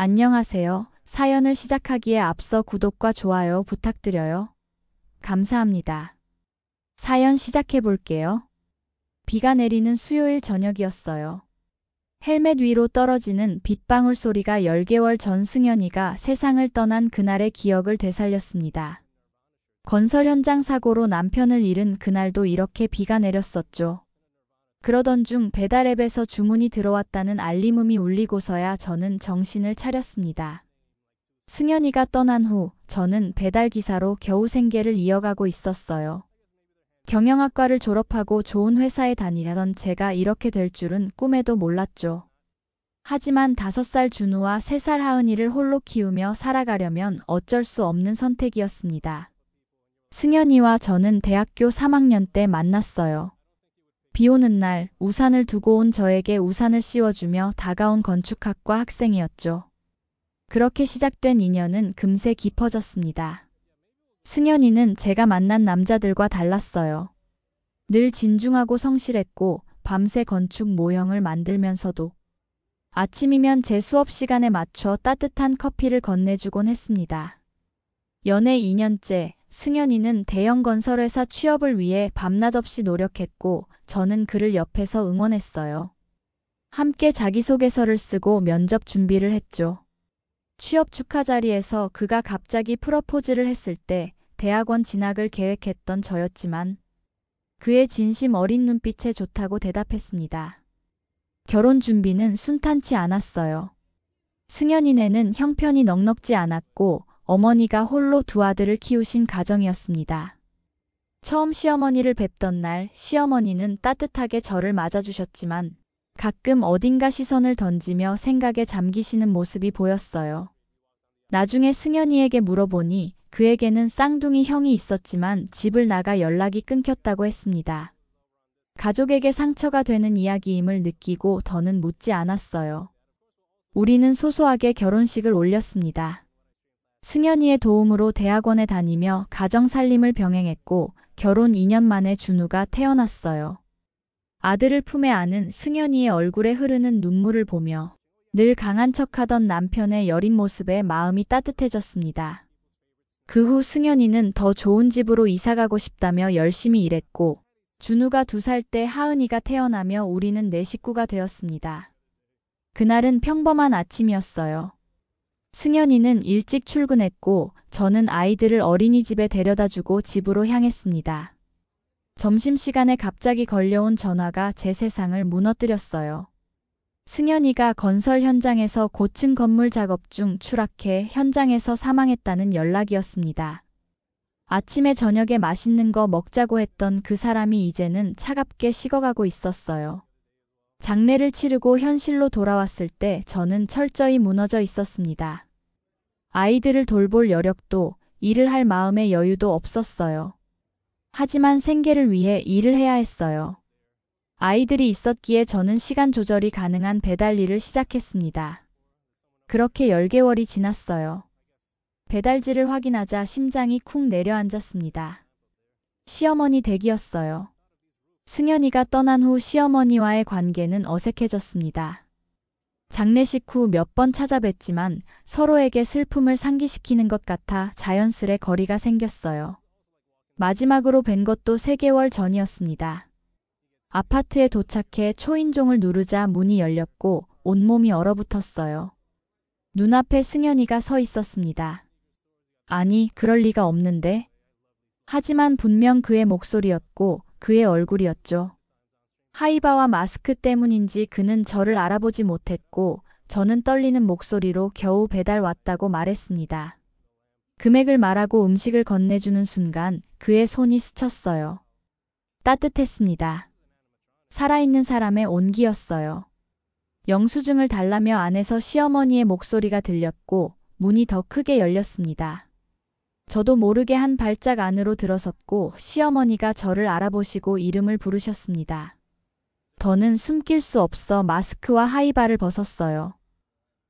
안녕하세요. 사연을 시작하기에 앞서 구독과 좋아요 부탁드려요. 감사합니다. 사연 시작해 볼게요. 비가 내리는 수요일 저녁이었어요. 헬멧 위로 떨어지는 빗방울 소리가 10개월 전 승연이가 세상을 떠난 그날의 기억을 되살렸습니다. 건설 현장 사고로 남편을 잃은 그날도 이렇게 비가 내렸었죠. 그러던 중 배달 앱에서 주문이 들어왔다는 알림음이 울리고서야 저는 정신을 차렸습니다. 승연이가 떠난 후 저는 배달 기사로 겨우 생계를 이어가고 있었어요. 경영학과를 졸업하고 좋은 회사에 다니던 제가 이렇게 될 줄은 꿈에도 몰랐죠. 하지만 5살 준우와 3살 하은이를 홀로 키우며 살아가려면 어쩔 수 없는 선택이었습니다. 승연이와 저는 대학교 3학년 때 만났어요. 비 오는 날 우산을 두고 온 저에게 우산을 씌워주며 다가온 건축학과 학생이었죠. 그렇게 시작된 인연은 금세 깊어졌습니다. 승연이는 제가 만난 남자들과 달랐어요. 늘 진중하고 성실했고 밤새 건축 모형을 만들면서도 아침이면 제 수업 시간에 맞춰 따뜻한 커피를 건네주곤 했습니다. 연애 2년째 승연이는 대형 건설회사 취업을 위해 밤낮 없이 노력했고 저는 그를 옆에서 응원했어요. 함께 자기소개서를 쓰고 면접 준비를 했죠. 취업 축하 자리에서 그가 갑자기 프러포즈를 했을 때 대학원 진학을 계획했던 저였지만 그의 진심 어린 눈빛에 좋다고 대답했습니다. 결혼 준비는 순탄치 않았어요. 승연이네는 형편이 넉넉지 않았고 어머니가 홀로 2 아들을 키우신 가정이었습니다. 처음 시어머니를 뵙던 날 시어머니는 따뜻하게 저를 맞아주셨지만 가끔 어딘가 시선을 던지며 생각에 잠기시는 모습이 보였어요. 나중에 승연이에게 물어보니 그에게는 쌍둥이 형이 있었지만 집을 나가 연락이 끊겼다고 했습니다. 가족에게 상처가 되는 이야기임을 느끼고 더는 묻지 않았어요. 우리는 소소하게 결혼식을 올렸습니다. 승연이의 도움으로 대학원에 다니며 가정 살림을 병행했고 결혼 2년 만에 준우가 태어났어요. 아들을 품에 안은 승연이의 얼굴에 흐르는 눈물을 보며 늘 강한 척하던 남편의 여린 모습에 마음이 따뜻해졌습니다. 그 후 승연이는 더 좋은 집으로 이사가고 싶다며 열심히 일했고 준우가 2살 때 하은이가 태어나며 우리는 4 식구가 되었습니다. 그날은 평범한 아침이었어요. 승연이는 일찍 출근했고 저는 아이들을 어린이집에 데려다주고 집으로 향했습니다. 점심시간에 갑자기 걸려온 전화가 제 세상을 무너뜨렸어요. 승연이가 건설 현장에서 고층 건물 작업 중 추락해 현장에서 사망했다는 연락이었습니다. 아침에 저녁에 맛있는 거 먹자고 했던 그 사람이 이제는 차갑게 식어가고 있었어요. 장례를 치르고 현실로 돌아왔을 때 저는 철저히 무너져 있었습니다. 아이들을 돌볼 여력도 일을 할 마음의 여유도 없었어요. 하지만 생계를 위해 일을 해야 했어요. 아이들이 있었기에 저는 시간 조절이 가능한 배달 일을 시작했습니다. 그렇게 10개월이 지났어요. 배달지를 확인하자 심장이 쿵 내려앉았습니다. 시어머니 댁이었어요. 승연이가 떠난 후 시어머니와의 관계는 어색해졌습니다. 장례식 후 몇 번 찾아뵀지만 서로에게 슬픔을 상기시키는 것 같아 자연스레 거리가 생겼어요. 마지막으로 뵌 것도 3개월 전이었습니다. 아파트에 도착해 초인종을 누르자 문이 열렸고 온몸이 얼어붙었어요. 눈앞에 승연이가 서 있었습니다. 아니, 그럴 리가 없는데. 하지만 분명 그의 목소리였고 그의 얼굴이었죠. 하이바와 마스크 때문인지 그는 저를 알아보지 못했고 저는 떨리는 목소리로 겨우 배달 왔다고 말했습니다. 금액을 말하고 음식을 건네주는 순간 그의 손이 스쳤어요. 따뜻했습니다. 살아있는 사람의 온기였어요. 영수증을 달라며 안에서 시어머니의 목소리가 들렸고 문이 더 크게 열렸습니다. 저도 모르게 한 발짝 안으로 들어섰고 시어머니가 저를 알아보시고 이름을 부르셨습니다. 더는 숨길 수 없어 마스크와 하이바를 벗었어요.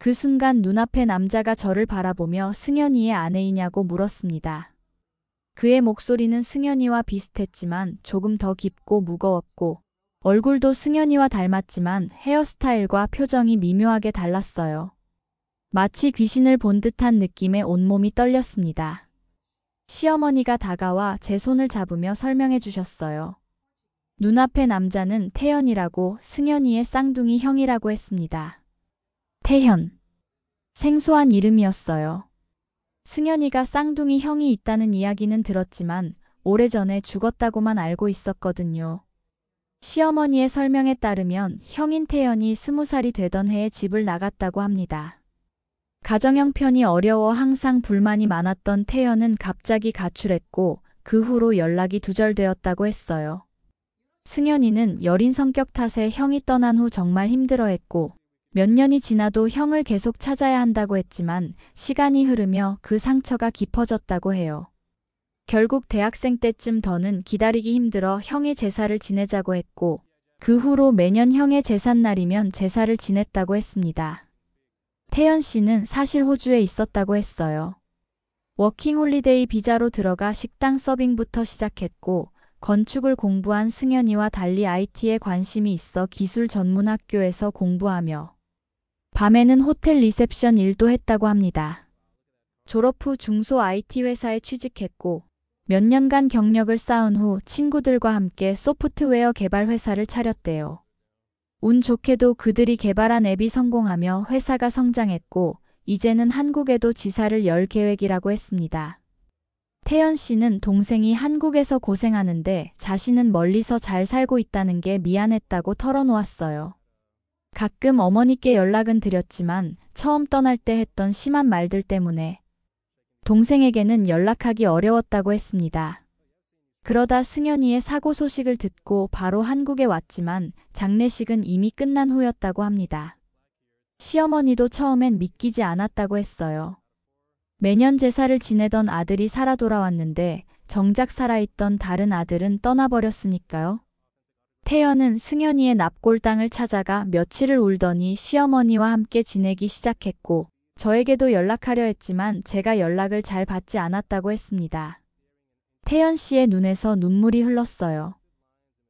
그 순간 눈앞의 남자가 저를 바라보며 승연이의 아내이냐고 물었습니다. 그의 목소리는 승연이와 비슷했지만 조금 더 깊고 무거웠고 얼굴도 승연이와 닮았지만 헤어스타일과 표정이 미묘하게 달랐어요. 마치 귀신을 본 듯한 느낌에 온몸이 떨렸습니다. 시어머니가 다가와 제 손을 잡으며 설명해 주셨어요. 눈앞의 남자는 태연이라고 승연이의 쌍둥이 형이라고 했습니다. 태현. 생소한 이름이었어요. 승연이가 쌍둥이 형이 있다는 이야기는 들었지만 오래전에 죽었다고만 알고 있었거든요. 시어머니의 설명에 따르면 형인 태연이 20살이 되던 해에 집을 나갔다고 합니다. 가정 형편이 어려워 항상 불만이 많았던 태연은 갑자기 가출했고 그 후로 연락이 두절되었다고 했어요. 승연이는 여린 성격 탓에 형이 떠난 후 정말 힘들어했고 몇 년이 지나도 형을 계속 찾아야 한다고 했지만 시간이 흐르며 그 상처가 깊어졌다고 해요. 결국 대학생 때쯤 더는 기다리기 힘들어 형의 제사를 지내자고 했고 그 후로 매년 형의 제삿날이면 제사를 지냈다고 했습니다. 태연 씨는 사실 호주에 있었다고 했어요. 워킹홀리데이 비자로 들어가 식당 서빙부터 시작했고 건축을 공부한 승연이와 달리 IT에 관심이 있어 기술 전문 학교에서 공부하며 밤에는 호텔 리셉션 일도 했다고 합니다. 졸업 후 중소 IT 회사에 취직했고 몇 년간 경력을 쌓은 후 친구들과 함께 소프트웨어 개발 회사를 차렸대요. 운 좋게도 그들이 개발한 앱이 성공하며 회사가 성장했고 이제는 한국에도 지사를 열 계획이라고 했습니다. 태연 씨는 동생이 한국에서 고생하는데 자신은 멀리서 잘 살고 있다는 게 미안했다고 털어놓았어요. 가끔 어머니께 연락은 드렸지만 처음 떠날 때 했던 심한 말들 때문에 동생에게는 연락하기 어려웠다고 했습니다. 그러다 승연이의 사고 소식을 듣고 바로 한국에 왔지만 장례식은 이미 끝난 후였다고 합니다. 시어머니도 처음엔 믿기지 않았다고 했어요. 매년 제사를 지내던 아들이 살아 돌아왔는데 정작 살아있던 다른 아들은 떠나버렸으니까요. 태연은 승연이의 납골당을 찾아가 며칠을 울더니 시어머니와 함께 지내기 시작했고 저에게도 연락하려 했지만 제가 연락을 잘 받지 않았다고 했습니다. 태연 씨의 눈에서 눈물이 흘렀어요.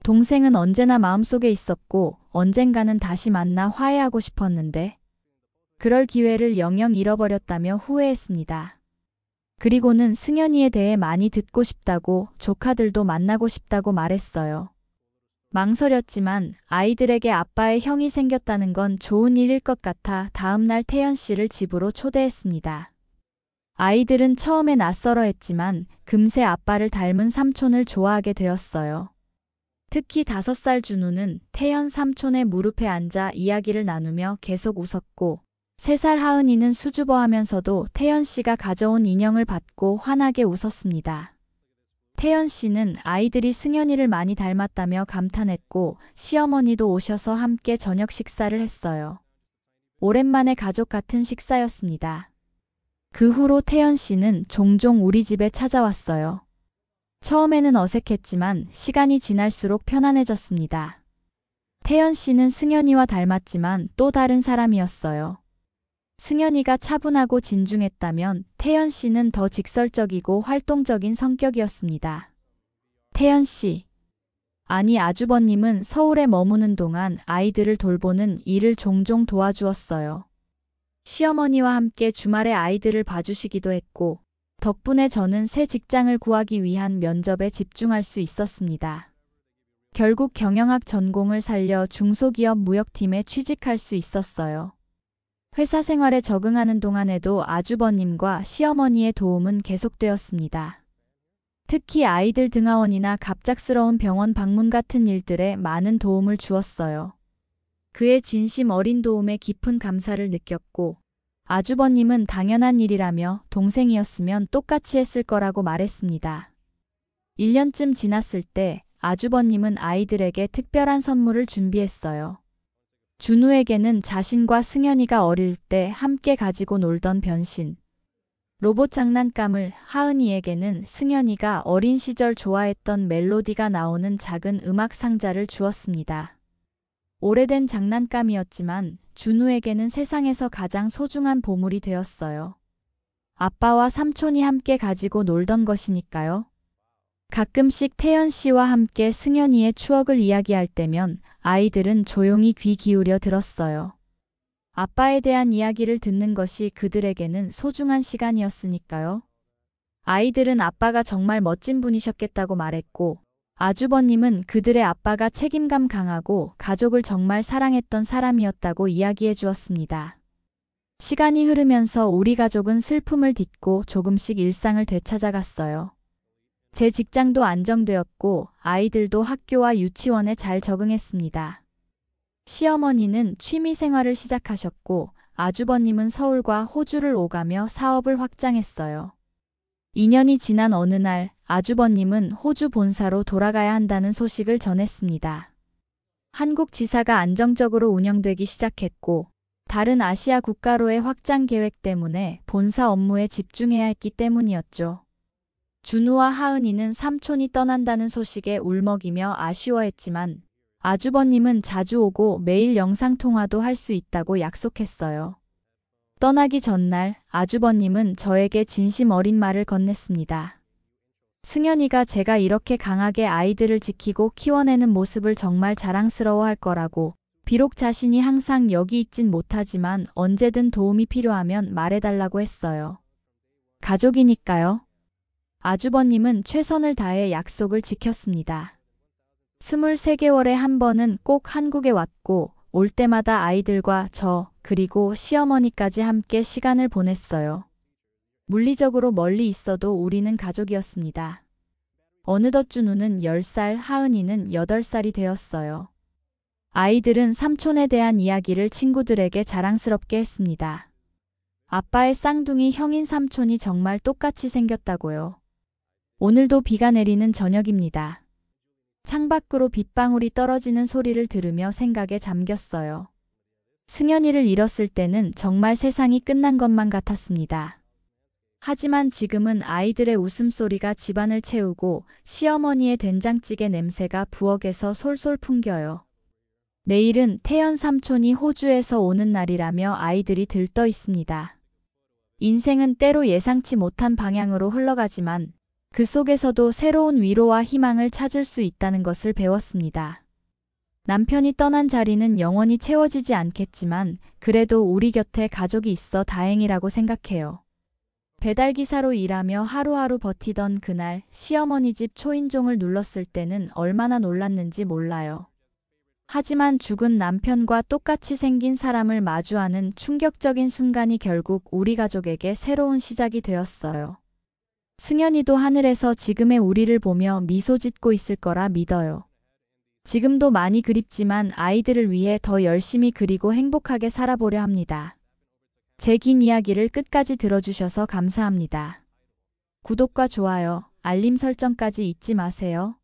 동생은 언제나 마음속에 있었고 언젠가는 다시 만나 화해하고 싶었는데 그럴 기회를 영영 잃어버렸다며 후회했습니다. 그리고는 승연이에 대해 많이 듣고 싶다고 조카들도 만나고 싶다고 말했어요. 망설였지만 아이들에게 아빠의 형이 생겼다는 건 좋은 일일 것 같아 다음날 태연 씨를 집으로 초대했습니다. 아이들은 처음에 낯설어했지만 금세 아빠를 닮은 삼촌을 좋아하게 되었어요. 특히 5살 준우는 태연 삼촌의 무릎에 앉아 이야기를 나누며 계속 웃었고 3살 하은이는 수줍어하면서도 태연 씨가 가져온 인형을 받고 환하게 웃었습니다. 태연 씨는 아이들이 승연이를 많이 닮았다며 감탄했고 시어머니도 오셔서 함께 저녁 식사를 했어요. 오랜만에 가족 같은 식사였습니다. 그 후로 태연 씨는 종종 우리 집에 찾아왔어요. 처음에는 어색했지만 시간이 지날수록 편안해졌습니다. 태연 씨는 승연이와 닮았지만 또 다른 사람이었어요. 승연이가 차분하고 진중했다면 태연 씨는 더 직설적이고 활동적인 성격이었습니다. 태연 씨. 아니 아주버님은 서울에 머무는 동안 아이들을 돌보는 일을 종종 도와주었어요. 시어머니와 함께 주말에 아이들을 봐주시기도 했고 덕분에 저는 새 직장을 구하기 위한 면접에 집중할 수 있었습니다. 결국 경영학 전공을 살려 중소기업 무역팀에 취직할 수 있었어요. 회사 생활에 적응하는 동안에도 아주버님과 시어머니의 도움은 계속되었습니다. 특히 아이들 등하원이나 갑작스러운 병원 방문 같은 일들에 많은 도움을 주었어요. 그의 진심 어린 도움에 깊은 감사를 느꼈고 아주버님은 당연한 일이라며 동생이었으면 똑같이 했을 거라고 말했습니다. 1년쯤 지났을 때 아주버님은 아이들에게 특별한 선물을 준비했어요. 준우에게는 자신과 승연이가 어릴 때 함께 가지고 놀던 변신 로봇 장난감을, 하은이에게는 승연이가 어린 시절 좋아했던 멜로디가 나오는 작은 음악 상자를 주었습니다. 오래된 장난감이었지만 준우에게는 세상에서 가장 소중한 보물이 되었어요. 아빠와 삼촌이 함께 가지고 놀던 것이니까요. 가끔씩 태연 씨와 함께 승연이의 추억을 이야기할 때면 아이들은 조용히 귀 기울여 들었어요. 아빠에 대한 이야기를 듣는 것이 그들에게는 소중한 시간이었으니까요. 아이들은 아빠가 정말 멋진 분이셨겠다고 말했고, 아주버님은 그들의 아빠가 책임감 강하고 가족을 정말 사랑했던 사람이었다고 이야기해 주었습니다. 시간이 흐르면서 우리 가족은 슬픔을 딛고 조금씩 일상을 되찾아갔어요. 제 직장도 안정되었고 아이들도 학교와 유치원에 잘 적응했습니다. 시어머니는 취미 생활을 시작하셨고 아주버님은 서울과 호주를 오가며 사업을 확장했어요. 2년이 지난 어느 날 아주버님은 호주 본사로 돌아가야 한다는 소식을 전했습니다. 한국 지사가 안정적으로 운영되기 시작했고 다른 아시아 국가로의 확장 계획 때문에 본사 업무에 집중해야 했기 때문이었죠. 준우와 하은이는 삼촌이 떠난다는 소식에 울먹이며 아쉬워했지만 아주버님은 자주 오고 매일 영상통화도 할 수 있다고 약속했어요. 떠나기 전날 아주버님은 저에게 진심 어린 말을 건넸습니다. 승현이가 제가 이렇게 강하게 아이들을 지키고 키워내는 모습을 정말 자랑스러워할 거라고, 비록 자신이 항상 여기 있진 못하지만 언제든 도움이 필요하면 말해달라고 했어요. 가족이니까요. 아주버님은 최선을 다해 약속을 지켰습니다. 23개월에 한 번은 꼭 한국에 왔고 올 때마다 아이들과 저 그리고 시어머니까지 함께 시간을 보냈어요. 물리적으로 멀리 있어도 우리는 가족이었습니다. 어느덧 준우는 10살, 하은이는 8살이 되었어요. 아이들은 삼촌에 대한 이야기를 친구들에게 자랑스럽게 했습니다. 아빠의 쌍둥이 형인 삼촌이 정말 똑같이 생겼다고요. 오늘도 비가 내리는 저녁입니다. 창밖으로 빗방울이 떨어지는 소리를 들으며 생각에 잠겼어요. 승현이를 잃었을 때는 정말 세상이 끝난 것만 같았습니다. 하지만 지금은 아이들의 웃음소리가 집안을 채우고 시어머니의 된장찌개 냄새가 부엌에서 솔솔 풍겨요. 내일은 태연 삼촌이 호주에서 오는 날이라며 아이들이 들떠 있습니다. 인생은 때로 예상치 못한 방향으로 흘러가지만 그 속에서도 새로운 위로와 희망을 찾을 수 있다는 것을 배웠습니다. 남편이 떠난 자리는 영원히 채워지지 않겠지만 그래도 우리 곁에 가족이 있어 다행이라고 생각해요. 배달기사로 일하며 하루하루 버티던 그날 시어머니 집 초인종을 눌렀을 때는 얼마나 놀랐는지 몰라요. 하지만 죽은 남편과 똑같이 생긴 사람을 마주하는 충격적인 순간이 결국 우리 가족에게 새로운 시작이 되었어요. 승현이도 하늘에서 지금의 우리를 보며 미소 짓고 있을 거라 믿어요. 지금도 많이 그립지만 아이들을 위해 더 열심히 그리고 행복하게 살아보려 합니다. 제 긴 이야기를 끝까지 들어주셔서 감사합니다. 구독과 좋아요, 알림 설정까지 잊지 마세요.